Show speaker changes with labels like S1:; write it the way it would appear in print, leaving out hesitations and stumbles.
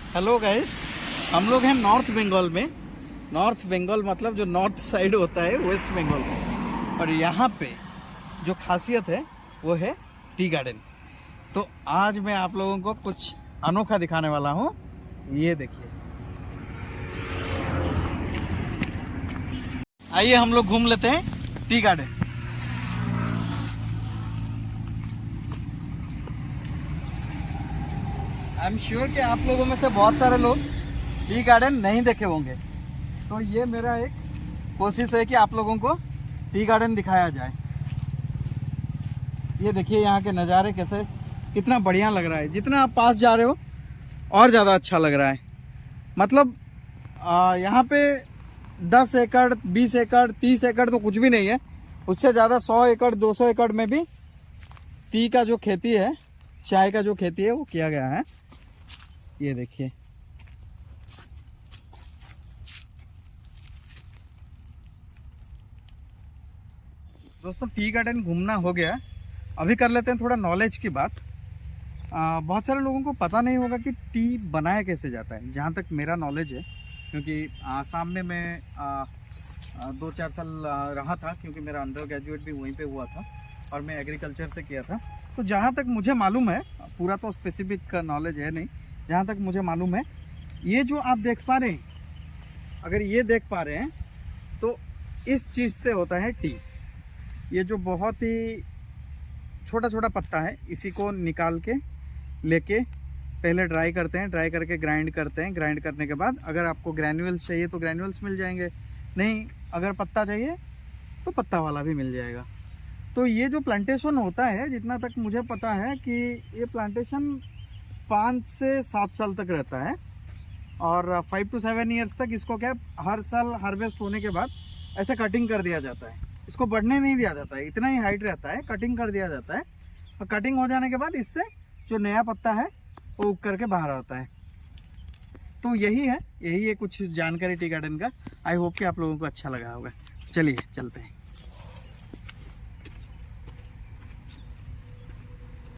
S1: Hello guys, हम लोग हैं नॉर्थ बंगाल में। नॉर्थ बंगाल मतलब जो नॉर्थ साइड होता है वेस्ट बंगाल में। और यहाँ पे जो खासियत है वो है टी गार्डन। तो आज मैं आप लोगों को कुछ अनोखा दिखाने वाला हूँ। ये देखिए, आइए हम लोग घूम लेते हैं tea garden. I am sure कि आप लोगों में से बहुत सारे लोग टी गार्डन नहीं देखे होंगे, तो ये मेरा एक कोशिश है कि आप लोगों को टी गार्डन दिखाया जाए। ये देखिए यहाँ के नज़ारे कैसे, कितना बढ़िया लग रहा है। जितना आप पास जा रहे हो और ज़्यादा अच्छा लग रहा है। मतलब यहाँ पे 10 एकड़ 20 एकड़ 30 एकड़ तो कुछ भी नहीं है, उससे ज़्यादा 100 एकड़ 200 एकड़ में भी टी का जो खेती है, चाय का जो खेती है वो किया गया है। ये देखिए, दोस्तों टी गार्डन घूमना हो गया। अभी कर लेते हैं थोड़ा नॉलेज की बात। बहुत सारे लोगों को पता नहीं होगा कि टी बनाया कैसे जाता है। जहाँ तक मेरा नॉलेज है, क्योंकि आसाम में मैं 2-4 साल रहा था, क्योंकि मेरा अंडर ग्रेजुएट भी वहीं पे हुआ था और मैं एग्रीकल्चर से किया था। तो जहाँ तक मुझे मालूम है, पूरा तो स्पेसिफिक नॉलेज है नहीं, जहाँ तक मुझे मालूम है, ये जो आप देख पा रहे हैं, अगर ये देख पा रहे हैं तो इस चीज़ से होता है टी। ये जो बहुत ही छोटा छोटा पत्ता है, इसी को निकाल के लेके पहले ड्राई करते हैं, ड्राई करके ग्राइंड करते हैं। ग्राइंड करने के बाद अगर आपको ग्रैन्युअल्स चाहिए तो ग्रैन्युअल्स मिल जाएंगे, नहीं अगर पत्ता चाहिए तो पत्ता वाला भी मिल जाएगा। तो ये जो प्लांटेशन होता है, जितना तक मुझे पता है कि ये प्लांटेशन 5 से 7 साल तक रहता है और 5 to 7 ईयर्स तक इसको क्या हर साल हार्वेस्ट होने के बाद ऐसे कटिंग कर दिया जाता है। इसको बढ़ने नहीं दिया जाता है, इतना ही हाइट रहता है, कटिंग कर दिया जाता है। और कटिंग हो जाने के बाद इससे जो नया पत्ता है वो उग करके बाहर आता है। तो यही है कुछ जानकारी टी गार्डन का। आई होप कि आप लोगों को अच्छा लगा होगा। चलिए चलते हैं।